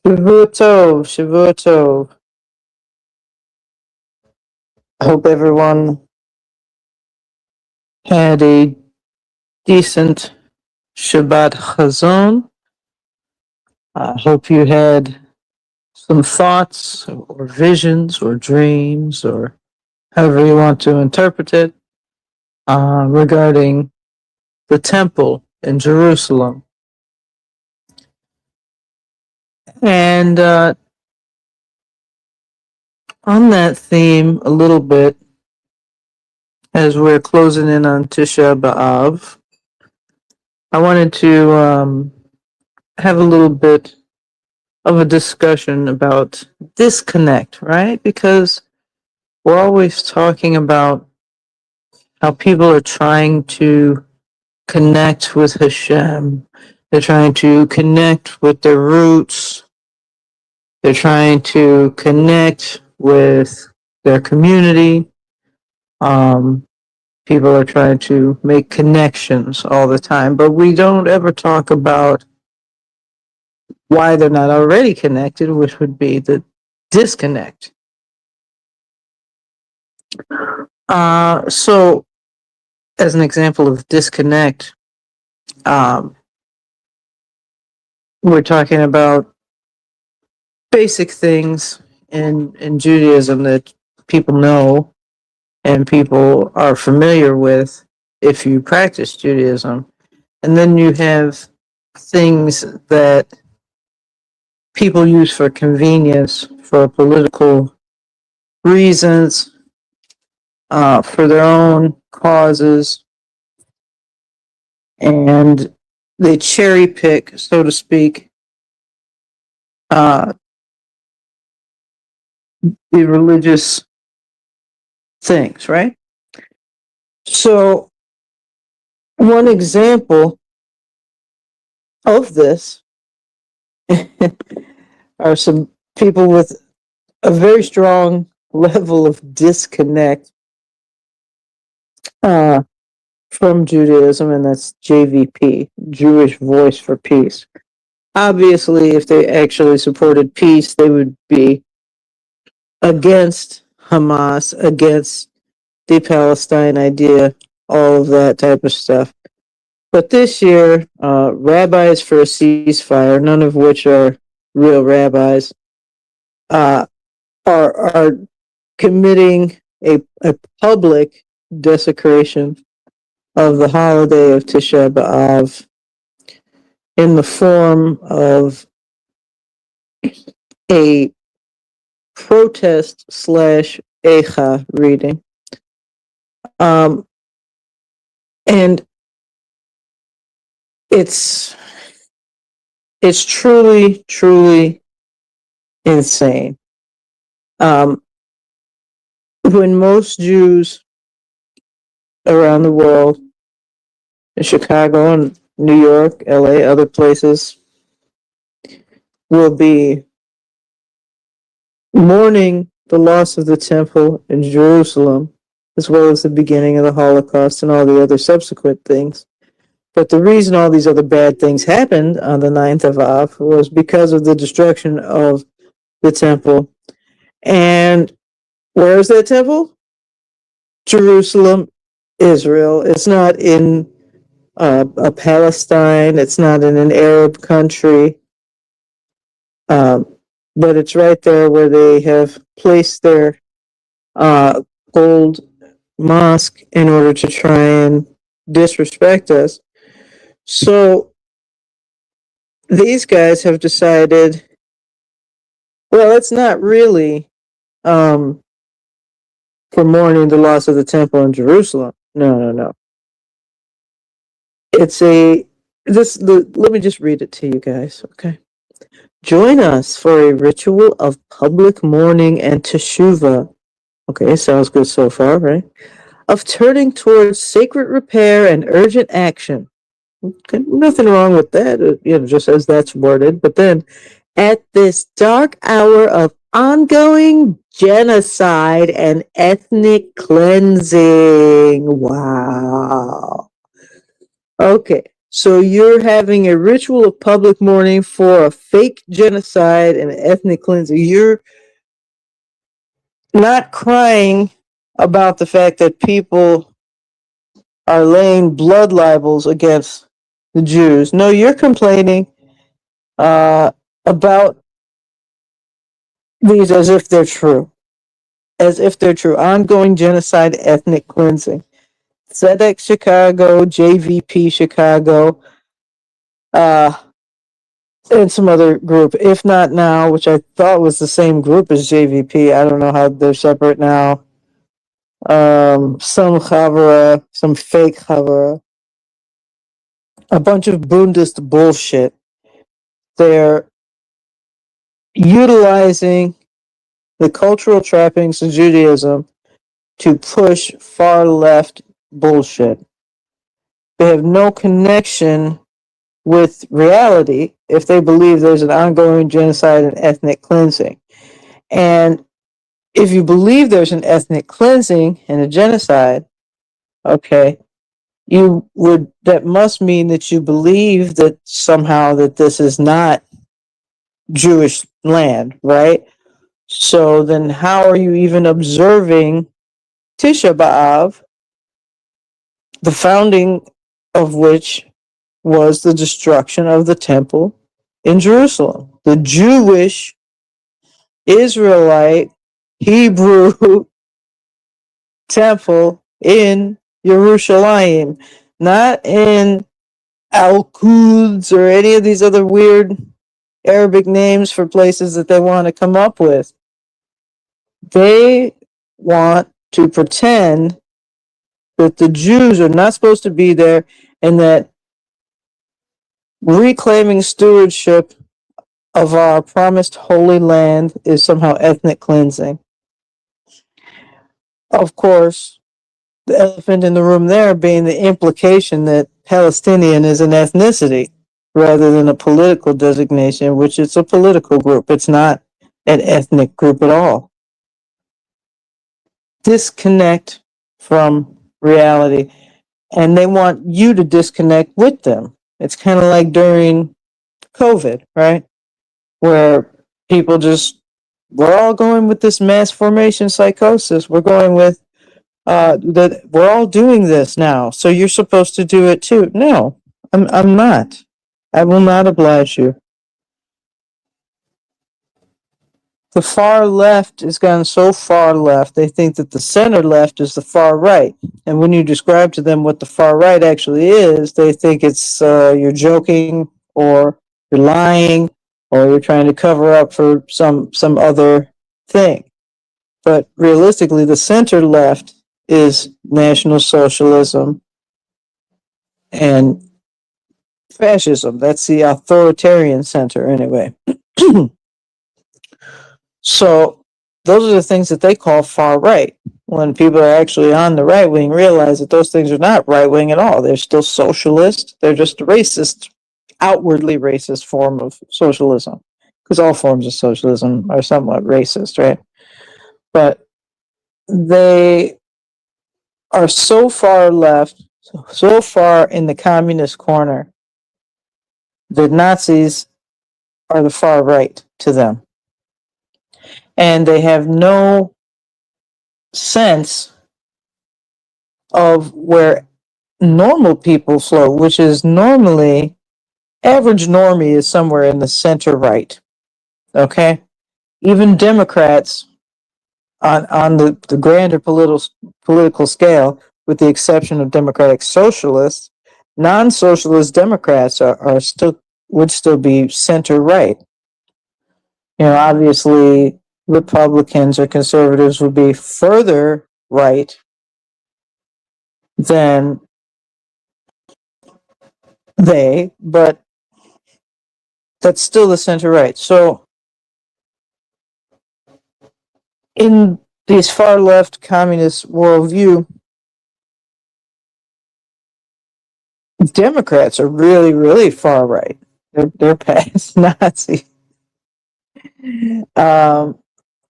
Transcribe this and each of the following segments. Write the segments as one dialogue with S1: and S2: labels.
S1: Shavua Tov, Shavua Tov. I hope everyone had a decent Shabbat Chazon. I hope you had some thoughts or visions or dreams or however you want to interpret it regarding the temple in Jerusalem. And on that theme, a little bit, as we're closing in on Tisha B'Av, I wanted to have a little bit of a discussion about disconnect, right? Because we're always talking about how people are trying to connect with Hashem. They're trying to connect with their roots. They're trying to connect with their community. People are trying to make connections all the time, but we don't ever talk about why they're not already connected, which would be the disconnect. So, as an example of disconnect, um, we're talking about basic things in Judaism that people know and people are familiar with if you practice Judaism. And then you have things that people use for convenience, for political reasons, for their own causes, and they cherry pick, so to speak, uh, the religious things, right? So, one example of this are some people with a very strong level of disconnect from Judaism, and that's JVP, Jewish Voice for Peace. Obviously, if they actually supported peace, they would be against Hamas, against the Palestine idea, all of that type of stuff. But this year, rabbis for a ceasefire, none of which are real rabbis, are committing a public desecration of the holiday of Tisha B'Av in the form of a protest slash Echa reading. And it's truly, truly insane. When most Jews around the world, in Chicago and New York, LA, other places, will be mourning the loss of the temple in Jerusalem, as well as the beginning of the Holocaust and all the other subsequent things. But the reason all these other bad things happened on the 9th of Av was because of the destruction of the temple. And where is that temple? Jerusalem, Israel. It's not in a Palestine. It's not in an Arab country. But it's right there where they have placed their gold mosque in order to try and disrespect us. So these guys have decided, well, it's not really for mourning the loss of the temple in Jerusalem. No. It's let me just read it to you guys, okay? Join us for a ritual of public mourning and teshuvah. Okay, sounds good so far, right? Of turning towards sacred repair and urgent action. Okay, nothing wrong with that, just as that's worded. But then, at this dark hour of ongoing genocide and ethnic cleansing. Wow. Okay, So you're having a ritual of public mourning for a fake genocide and ethnic cleansing. You're not crying about the fact that people are laying blood libels against the Jews. No, you're complaining about these as if they're true. As if they're true. Ongoing genocide, ethnic cleansing. SEDEX Chicago, JVP Chicago, uh, and some other group. If Not Now, which I thought was the same group as JVP. I don't know how they're separate now. Some Chavara, some fake Chavara. A bunch of Bundist bullshit. They're utilizing the cultural trappings of Judaism to push far left bullshit. They have no connection with reality if they believe there's an ongoing genocide and ethnic cleansing. And if you believe there's an ethnic cleansing and a genocide, okay, that must mean that you believe that somehow that this is not Jewish land, right? So then how are you even observing Tisha B'Av, the founding of which was the destruction of the temple in Jerusalem? The Jewish, Israelite, Hebrew temple in Jerusalem, not in Al-Quds or any of these other weird Arabic names for places that they want to come up with. They want to pretend that the Jews are not supposed to be there and that reclaiming stewardship of our promised holy land is somehow ethnic cleansing. Of course, the elephant in the room there being the implication that Palestinian is an ethnicity rather than a political designation, which is a political group. It's not an ethnic group at all. Disconnect from reality, and they want you to disconnect with them. It's kind of like during COVID, right? Where people we're all going with this mass formation psychosis. We're going with that we're all doing this now, so you're supposed to do it too. No, I'm not. I will not oblige you. The far left has gone so far left, they think that the center left is the far right. And when you describe to them what the far right actually is, they think it's you're joking or you're lying or you're trying to cover up for some other thing. But realistically, the center left is National Socialism and fascism. That's the authoritarian center, anyway. So those are the things that they call far right. When people are actually on the right wing, realize that those things are not right wing at all. They're still socialist. They're just a racist, outwardly racist form of socialism. Because all forms of socialism are somewhat racist, right? But they are so far left, so far in the communist corner, that Nazis are the far right to them. And they have no sense of where normal people float, which is normally, average normie is somewhere in the center right. Okay? Even Democrats on the grander political scale, with the exception of Democratic Socialists, non-socialist Democrats are still would still be center right. You know, obviously Republicans or conservatives would be further right than but that's still the center right. So in these far left communist worldview, Democrats are really, really far right. They're past Nazi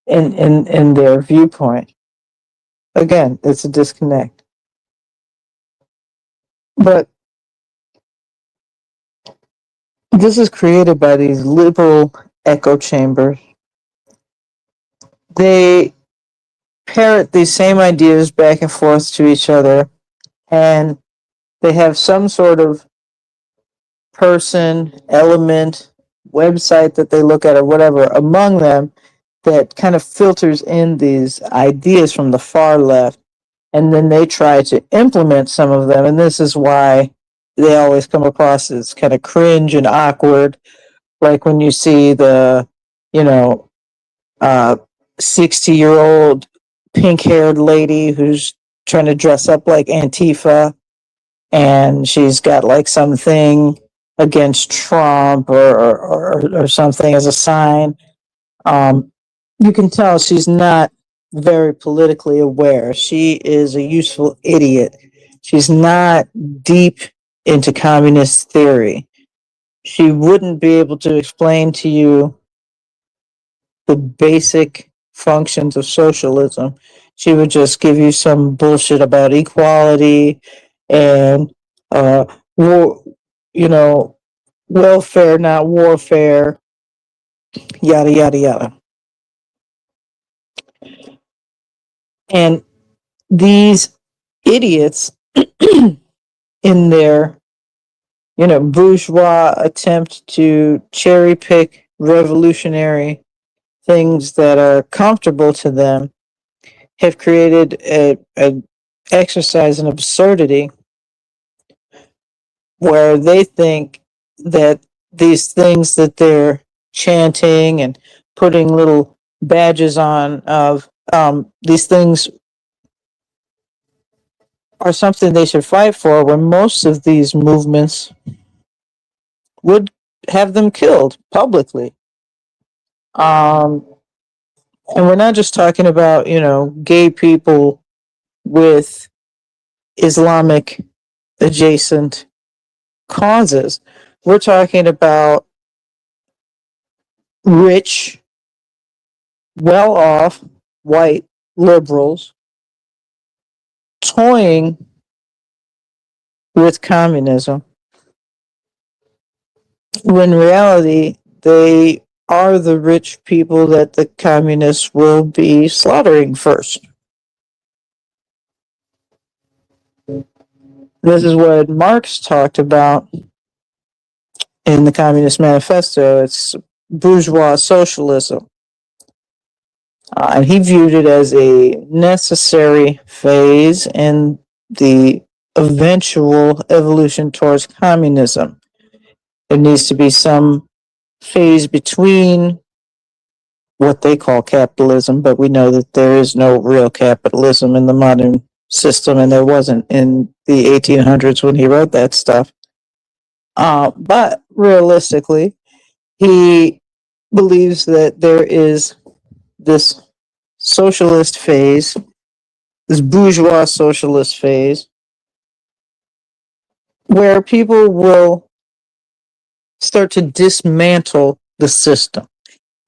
S1: in their viewpoint. Again, it's a disconnect. But This is created by these liberal echo chambers. They parrot these same ideas back and forth to each other, and they have some sort of person, element, website that they look at or whatever among them that kind of filters in these ideas from the far left, and then they try to implement some of them. And this is why they always come across as kind of cringe and awkward, like when you see the, you know, 60-year-old pink haired lady who's trying to dress up like Antifa, and she's got like something against Trump or something as a sign. Um, you can tell she's not very politically aware. She is a useful idiot. She's not deep into communist theory. She wouldn't be able to explain to you the basic functions of socialism. She would just give you some bullshit about equality and uh, war, you know, welfare, not warfare, yada yada yada. And these idiots, in their bourgeois attempt to cherry pick revolutionary things that are comfortable to them, have created a exercise in absurdity where they think that these things that they're chanting and putting little badges on of, these things are something they should fight for, when most of these movements would have them killed publicly. Um, and we're not just talking about, gay people with Islamic adjacent causes. We're talking about rich, well off white liberals toying with communism, when in reality they are the rich people that the communists will be slaughtering first. This is what Marx talked about in the Communist Manifesto. It's bourgeois socialism. And he viewed it as a necessary phase in the eventual evolution towards communism. There needs to be some phase between what they call capitalism, but we know that there is no real capitalism in the modern system, and there wasn't in the 1800s when he wrote that stuff. But realistically, he believes that there is this socialist phase, this bourgeois socialist phase, where people will start to dismantle the system.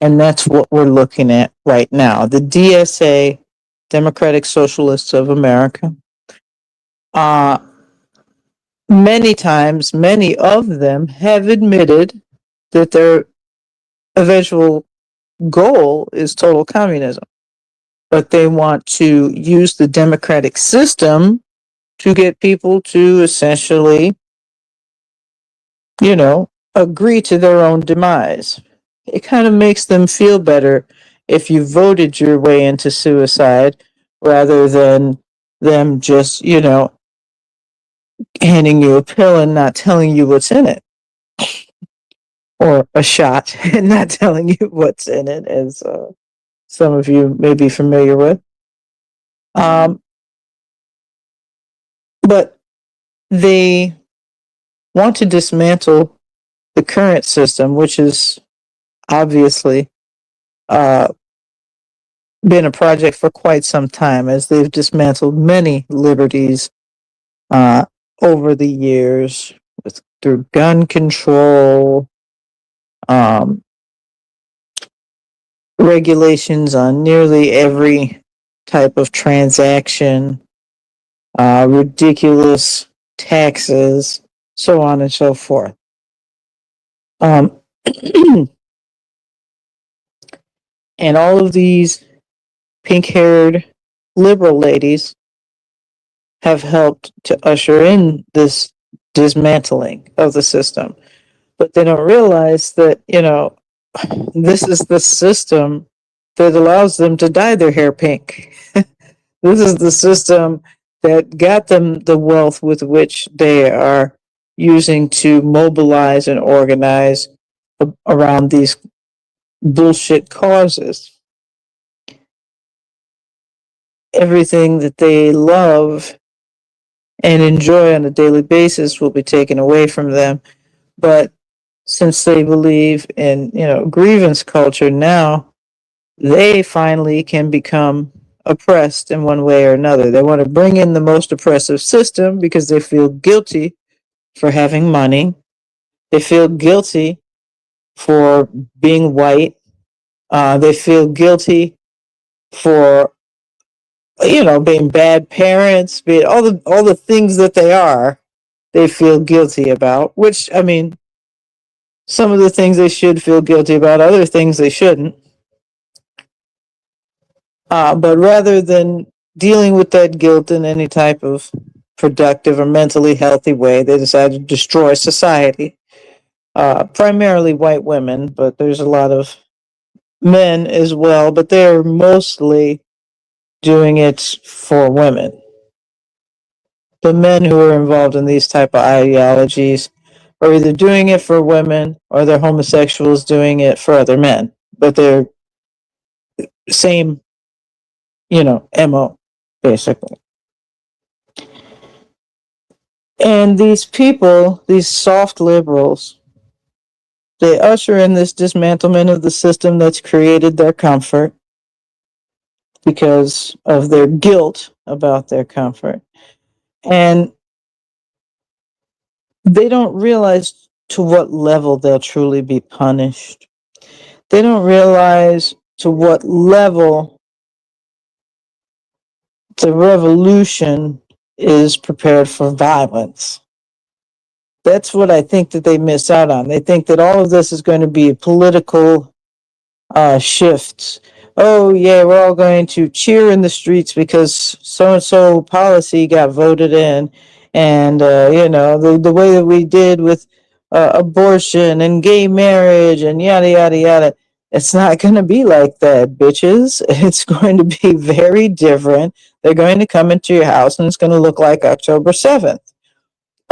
S1: And that's what we're looking at right now. The DSA, Democratic Socialists of America, many times, many of them have admitted that their eventual goal is total communism. But they want to use the democratic system to get people to essentially, agree to their own demise. It kind of makes them feel better if you voted your way into suicide rather than them just, handing you a pill and not telling you what's in it, or a shot and not telling you what's in it, as some of you may be familiar with. But they want to dismantle the current system, which is obviously been a project for quite some time, as they've dismantled many liberties over the years, through gun control, um, regulations on nearly every type of transaction, ridiculous taxes, so on and so forth. Um, and all of these pink haired liberal ladies have helped to usher in this dismantling of the system. But they don't realize that, this is the system that allows them to dye their hair pink. This is the system that got them the wealth with which they are using to mobilize and organize around these bullshit causes. Everything that they love and enjoy on a daily basis will be taken away from them. But since they believe in, grievance culture now, they finally can become oppressed in one way or another. They want to bring in the most oppressive system because they feel guilty for having money. They feel guilty for being white. They feel guilty for, being bad parents, being all the things that they are. They feel guilty about, which, I mean, some of the things they should feel guilty about, other things they shouldn't. But rather than dealing with that guilt in any type of productive or mentally healthy way, they decide to destroy society. Primarily white women, but there's a lot of men as well, but they're mostly doing it for women. The men who are involved in these type of ideologies are either doing it for women or they're homosexuals doing it for other men. But they're same, MO, basically. And these people, these soft liberals, they usher in this dismantlement of the system that's created their comfort because of their guilt about their comfort. And they don't realize to what level they'll truly be punished. They don't realize to what level the revolution is prepared for violence. That's what I think that they miss out on. They think that all of this is going to be political shifts. Oh, yeah, we're all going to cheer in the streets because so and so policy got voted in. And, the way that we did with abortion and gay marriage and yada, yada, yada. It's not going to be like that, bitches. It's going to be very different. They're going to come into your house and it's going to look like October 7th.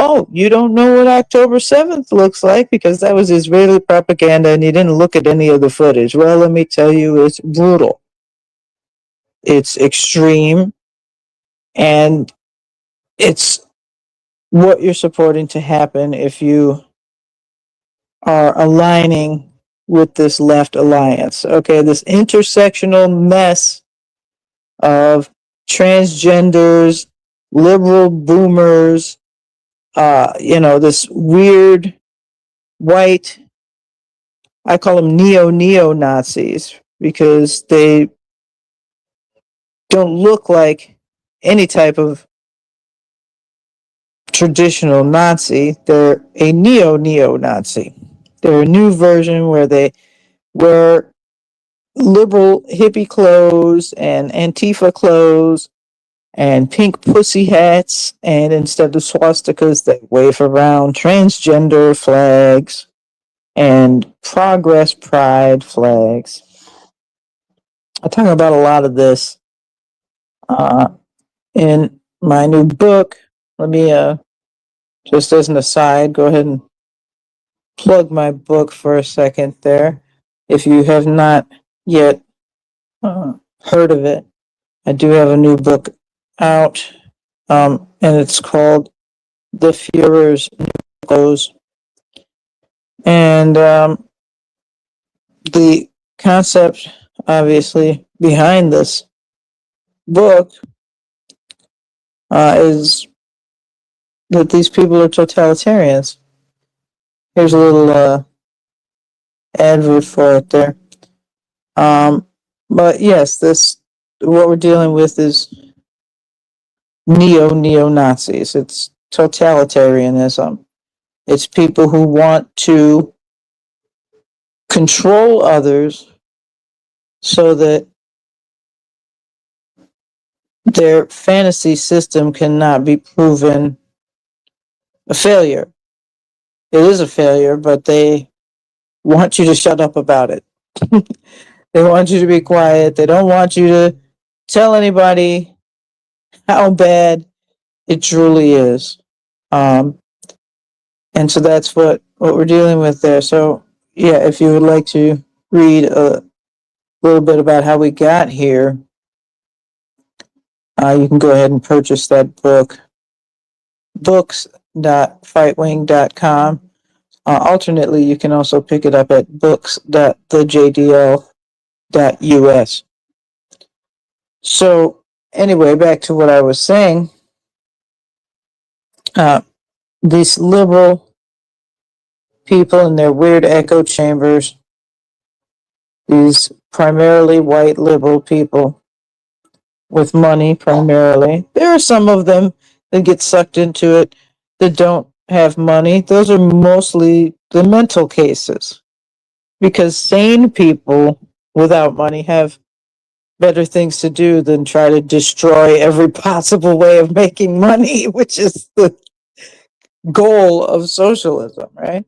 S1: Oh, you don't know what October 7th looks like because that was Israeli propaganda and you didn't look at any of the footage. Well, let me tell you, it's brutal. It's extreme. And it's what you're supporting to happen if you are aligning with this left alliance. Okay, this intersectional mess of transgenders, liberal boomers, this weird white, I call them neo-Nazis because they don't look like any type of traditional Nazi. They're a neo-Nazi. They're a new version where they wear liberal hippie clothes and Antifa clothes and pink pussy hats, and instead of swastikas, they wave around transgender flags and progress pride flags. I talk about a lot of this in my new book. Let me, just as an aside, go ahead and plug my book for a second there. If you have not yet heard of it, I do have a new book out, and it's called The Führer's New Clothes. And the concept, obviously, behind this book is that these people are totalitarians. Here's a little advert for it there. But yes, what we're dealing with is neo-Nazis. It's totalitarianism. It's people who want to control others so that their fantasy system cannot be proven a failure. It is a failure, but they want you to shut up about it. They want you to be quiet. They don't want you to tell anybody how bad it truly is. Um, and so that's what we're dealing with there. So, yeah, if you would like to read a little bit about how we got here, you can go ahead and purchase that book, books.fightwing.com. Alternately, you can also pick it up at books.thejdl.us. So, anyway, back to what I was saying. These liberal people in their weird echo chambers, these primarily white liberal people with money primarily. There are some of them that get sucked into it that don't have money. Those are mostly the mental cases, because sane people without money have better things to do than try to destroy every possible way of making money, which is the goal of socialism, right?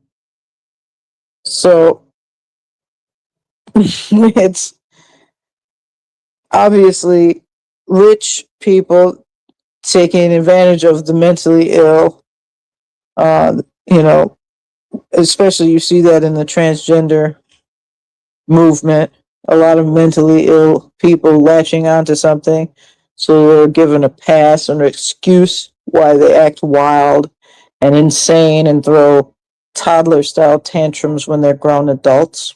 S1: So it's obviously rich people taking advantage of the mentally ill. You know, especially you see that in the transgender movement. A lot of mentally ill people latching onto something, so they're given a pass or an excuse why they act wild and insane and throw toddler style tantrums when they're grown adults.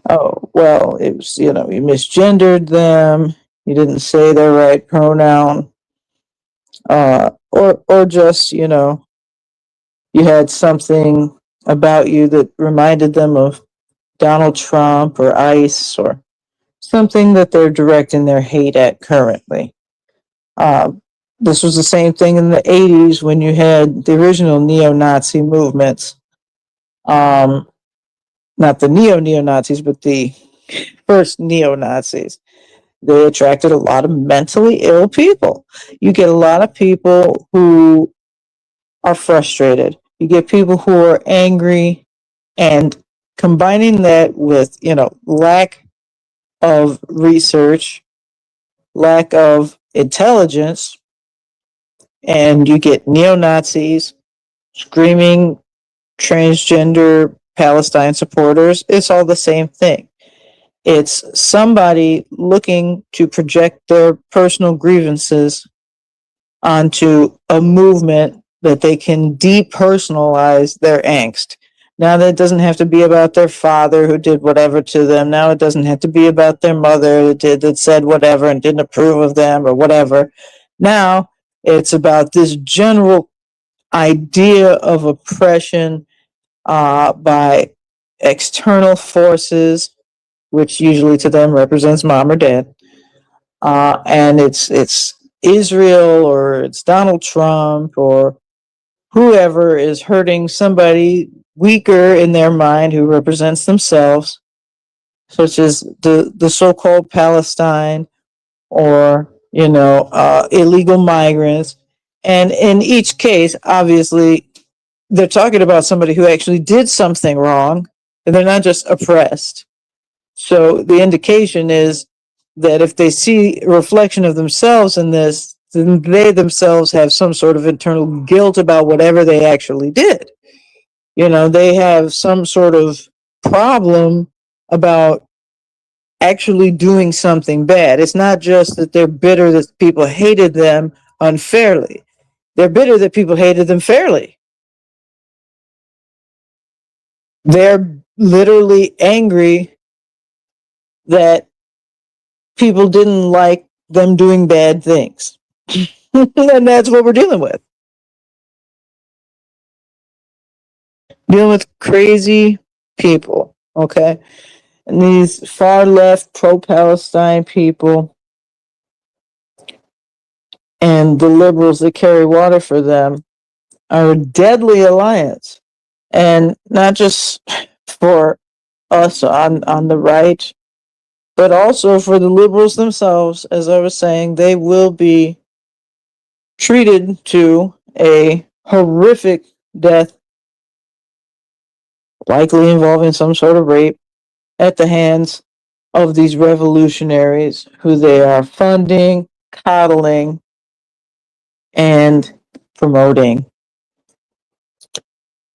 S1: Oh, well, it was, you know, you misgendered them, you didn't say their right pronoun, or just, you know, you had something about you that reminded them of Donald Trump or ICE or something that they're directing their hate at currently. Uh, this was the same thing in the 80s when you had the original neo-Nazi movements. Not the neo-Nazis, but the first neo-Nazis. They attracted a lot of mentally ill people. You get a lot of people who are frustrated. You get people who are angry, and combining that with, you know, lack of research, lack of intelligence, and you get neo-Nazis screaming transgender Palestine supporters. It's all the same thing. It's somebody looking to project their personal grievances onto a movement that they can depersonalize their angst. Now that doesn't have to be about their father who did whatever to them. Now it doesn't have to be about their mother that said whatever and didn't approve of them or whatever. Now it's about this general idea of oppression by external forces, which usually to them represents mom or dad, and it's Israel or it's Donald Trump or whoever is hurting somebody weaker in their mind who represents themselves, such as the so-called Palestine or, you know, illegal migrants. And in each case, obviously, they're talking about somebody who actually did something wrong, and they're not just oppressed. So the indication is that if they see a reflection of themselves in this, then they themselves have some sort of internal guilt about whatever they actually did. You know, they have some sort of problem about actually doing something bad. It's not just that they're bitter that people hated them unfairly. They're bitter that people hated them fairly. They're literally angry that people didn't like them doing bad things. And that's what we're dealing with. Dealing with crazy people, okay? And these far left pro Palestine people and the liberals that carry water for them are a deadly alliance. And not just for us on the right, but also for the liberals themselves. As I was saying, they will be treated to a horrific death, likely involving some sort of rape, at the hands of these revolutionaries who they are funding, coddling, and promoting.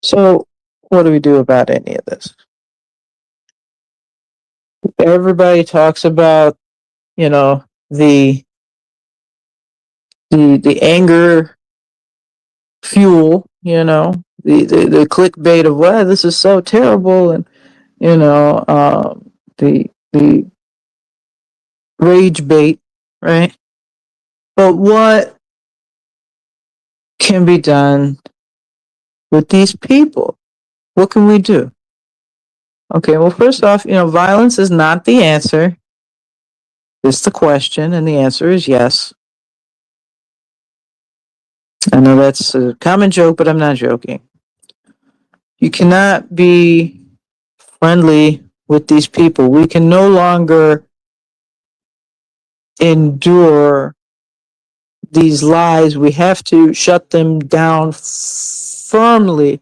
S1: So, what do we do about any of this? Everybody talks about, you know, the anger fuel, the clickbait of, wow, this is so terrible, and the rage bait, right? But what can be done with these people? What can we do? Okay, well, first off, violence is not the answer. It's the question, and the answer is yes. I know that's a common joke, but I'm not joking. You cannot be friendly with these people. We can no longer endure these lies. We have to shut them down firmly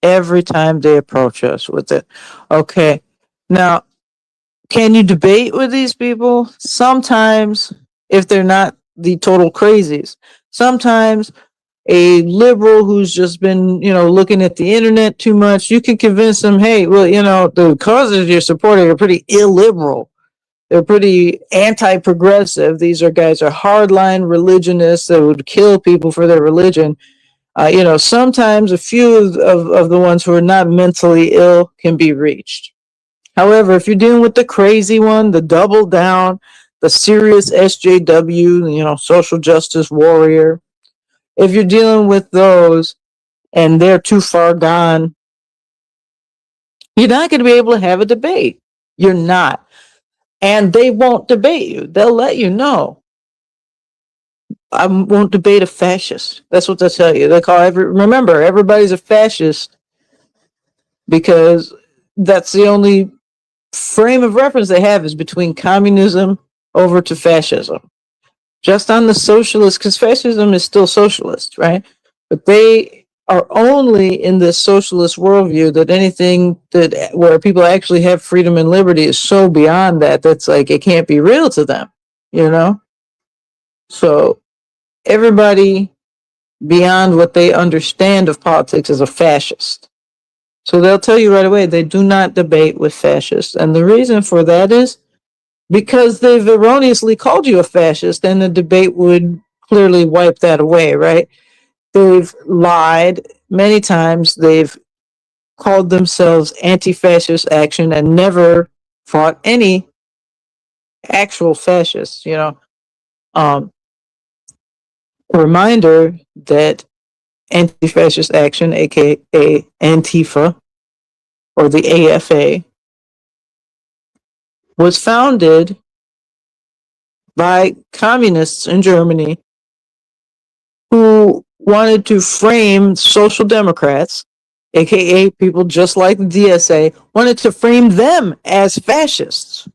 S1: every time they approach us with it. Okay. Now, can you debate with these people? Sometimes, if they're not the total crazies. Sometimes a liberal who's just been, looking at the internet too much, you can convince them, hey, well, the causes you're supporting are pretty illiberal. They're pretty anti-progressive. These are guys are hardline religionists that would kill people for their religion. Sometimes a few of the ones who are not mentally ill can be reached. However, if you're dealing with the crazy one, the double down, the serious SJW, social justice warrior, if you're dealing with those and they're too far gone, you're not going to be able to have a debate. You're not. And they won't debate you. They'll let you know. I won't debate a fascist. That's what they tell you. They call remember, everybody's a fascist because that's the only frame of reference they have is between communism over to fascism. Just on the socialist, because fascism is still socialist, right? But they are only in this socialist worldview that anything that where people actually have freedom and liberty is so beyond that's like it can't be real to them, So everybody beyond what they understand of politics is a fascist. So they'll tell you right away they do not debate with fascists. And the reason for that is because they've erroneously called you a fascist, and the debate would clearly wipe that away, right? They've lied many times. They've called themselves anti-fascist action and never fought any actual fascists, Reminder that anti-fascist action, aka Antifa, or the AFA, was founded by communists in Germany who wanted to frame social democrats, aka people just like the DSA, wanted to frame them as fascists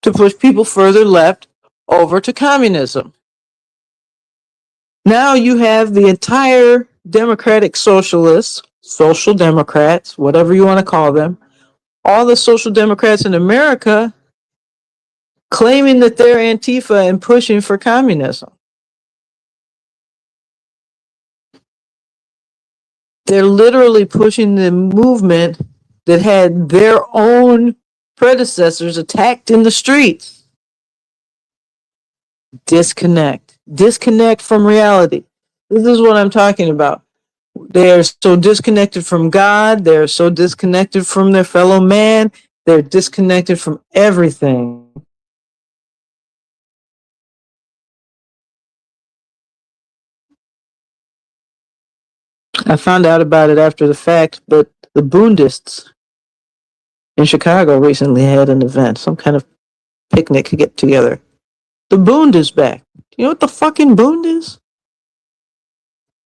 S1: to push people further left over to communism. Now you have the entire democratic socialists, social democrats, whatever you want to call them, all the social democrats in America claiming that they're Antifa and pushing for communism. They're literally pushing the movement that had their own predecessors attacked in the streets. Disconnect from reality. This is what I'm talking about. They are so disconnected from God. They're so disconnected from their fellow man. They're disconnected from everything. I found out about it after the fact, but the Bundists in Chicago recently had an event, some kind of picnic to get together. The Bund is back. You know what the fucking Bund is?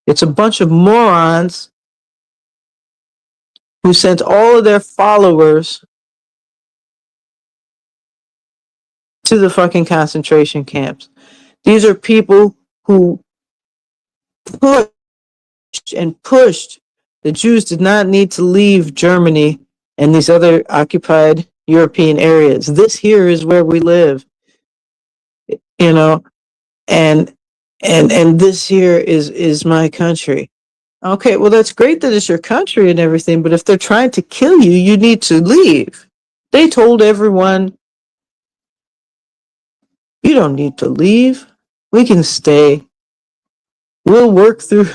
S1: It's a bunch of morons who sent all of their followers to the fucking concentration camps. These are people who pushed and pushed. The Jews did not need to leave Germany and these other occupied European areas. This here is where we live, you know, and this here is my country. Okay, well that's great that it's your country and everything, but if they're trying to kill you, you need to leave. They told everyone, you don't need to leave. We can stay. We'll work through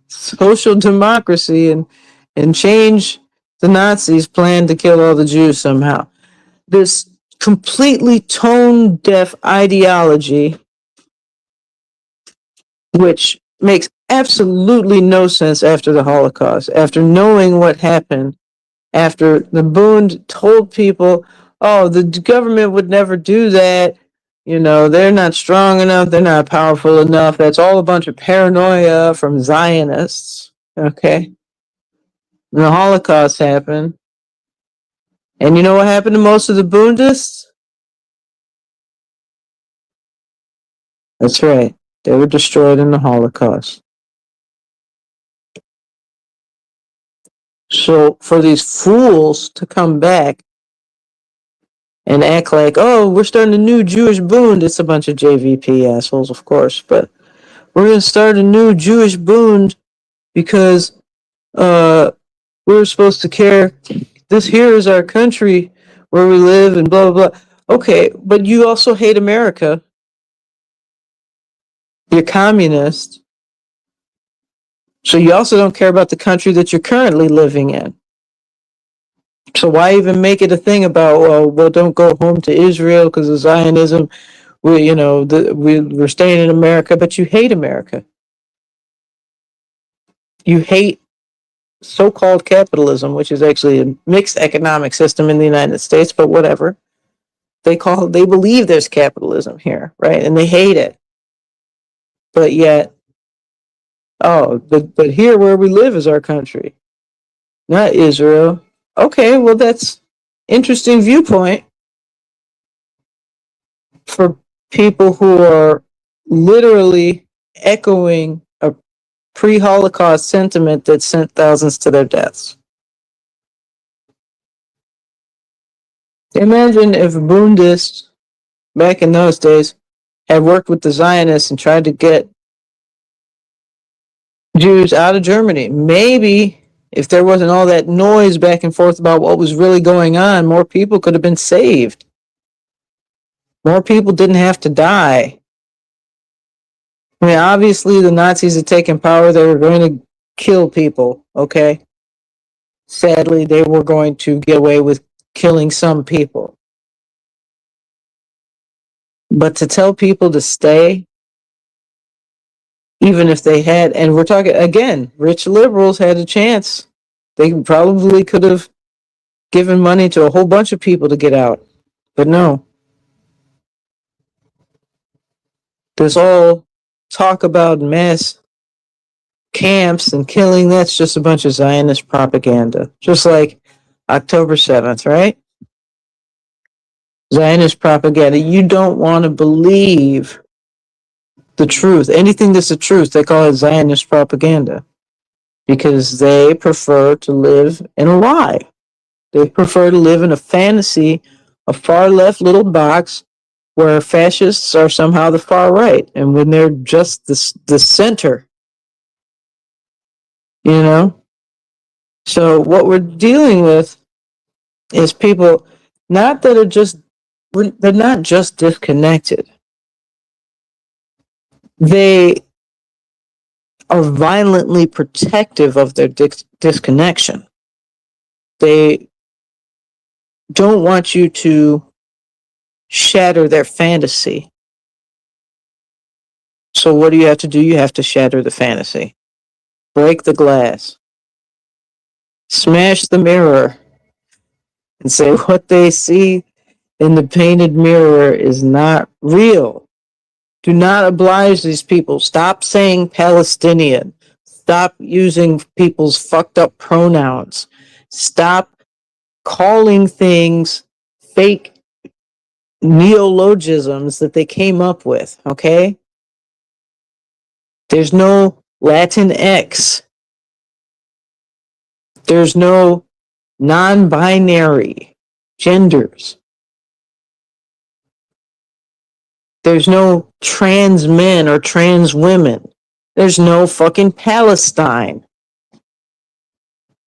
S1: social democracy and change the Nazis' plan to kill all the Jews somehow. This completely tone deaf ideology, which makes absolutely no sense after the Holocaust, after knowing what happened, after the Bund told people, oh, the government would never do that. You know, they're not strong enough. They're not powerful enough. That's all a bunch of paranoia from Zionists. Okay. And the Holocaust happened. And you know what happened to most of the Bundists? That's right. They were destroyed in the Holocaust. So for these fools to come back and act like, oh, we're starting a new Jewish Bund. It's a bunch of JVP assholes, of course, but we're going to start a new Jewish Bund because we're supposed to care. This here is our country where we live and blah, blah, blah. Okay, but you also hate America. You're communist. So you also don't care about the country that you're currently living in. So why even make it a thing about, well, don't go home to Israel because of Zionism. We're staying in America, but you hate America. You hate so-called capitalism, which is actually a mixed economic system in the United States, but whatever. They believe there's capitalism here, right? And they hate it. But yet, but here where we live is our country, not Israel. Okay, well that's interesting viewpoint for people who are literally echoing a pre-Holocaust sentiment that sent thousands to their deaths. Imagine if Bundists back in those days had worked with the Zionists and tried to get Jews out of Germany. Maybe if there wasn't all that noise back and forth about what was really going on, more people could have been saved. More people didn't have to die. I mean, obviously the Nazis had taken power. They were going to kill people, okay? Sadly, they were going to get away with killing some people. But to tell people to stay, even if they had, and we're talking, again, rich liberals had a chance. They probably could have given money to a whole bunch of people to get out. But no. There's all talk about mass camps and killing. That's just a bunch of Zionist propaganda. Just like October 7th, right? Zionist propaganda. You don't want to believe the truth. Anything that's the truth, they call it Zionist propaganda. Because they prefer to live in a lie. They prefer to live in a fantasy, a far left little box where fascists are somehow the far right, and when they're just the center, you know? So what we're dealing with is people they're not just disconnected. They are violently protective of their disconnection. They don't want you to shatter their fantasy. So what do you have to do? You have to shatter the fantasy. Break the glass. Smash the mirror. And say what they see in the painted mirror is not real. Do not oblige these people. Stop saying Palestinian. Stop using people's fucked up pronouns. Stop calling things fake neologisms that they came up with, okay? There's no Latin X. There's no non-binary genders. There's no trans men or trans women. There's no fucking Palestine.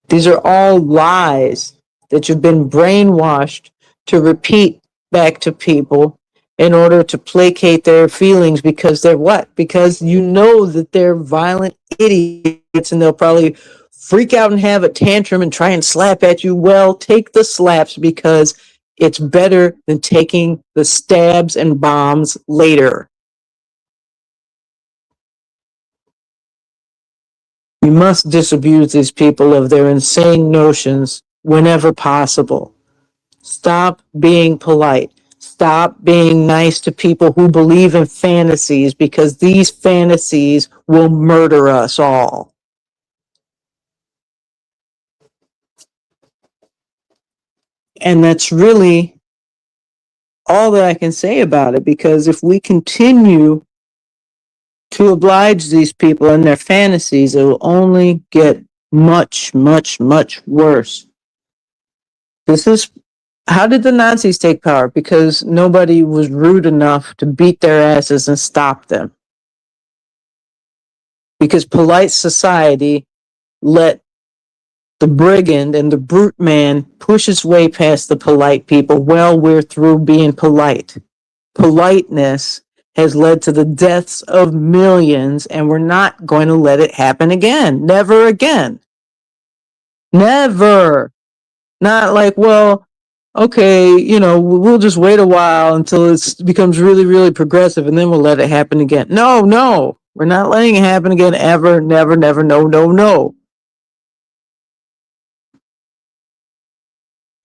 S1: These are all lies that you've been brainwashed to repeat back to people in order to placate their feelings, because they're what? Because you know that they're violent idiots and they'll probably freak out and have a tantrum and try and slap at you. Well, take the slaps, because it's better than taking the stabs and bombs later. You must disabuse these people of their insane notions whenever possible. Stop being polite. Stop being nice to people who believe in fantasies, because these fantasies will murder us all. And that's really all that I can say about it, because if we continue to oblige these people and their fantasies, it will only get much, much, much worse. This is How did the Nazis take power? Because nobody was rude enough to beat their asses and stop them. Because polite society let the brigand and the brute man push his way past the polite people while we're through being polite. Politeness has led to the deaths of millions, and we're not going to let it happen again. Never again. Never. Not like, well, okay, we'll just wait a while until it becomes really, really progressive, and then we'll let it happen again. No, we're not letting it happen again, ever, never, never, no.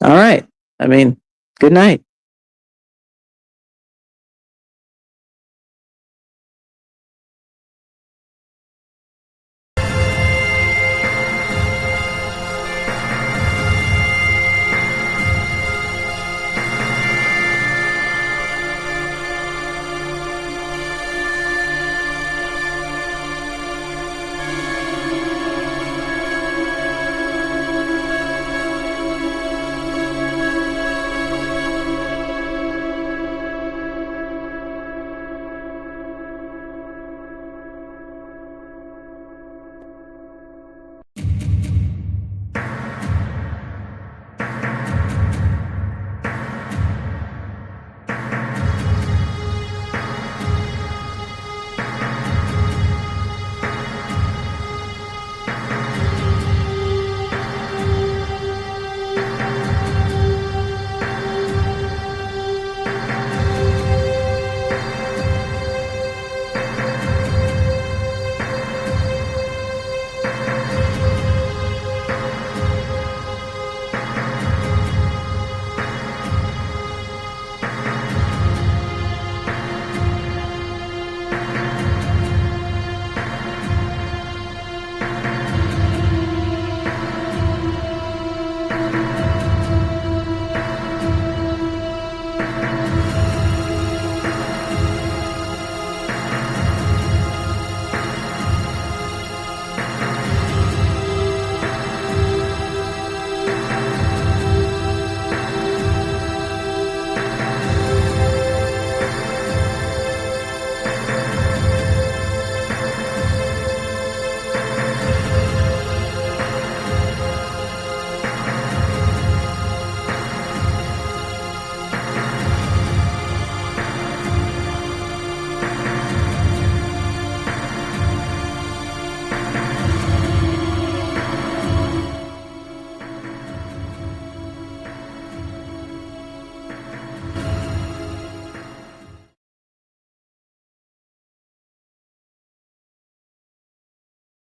S1: All right. Good night.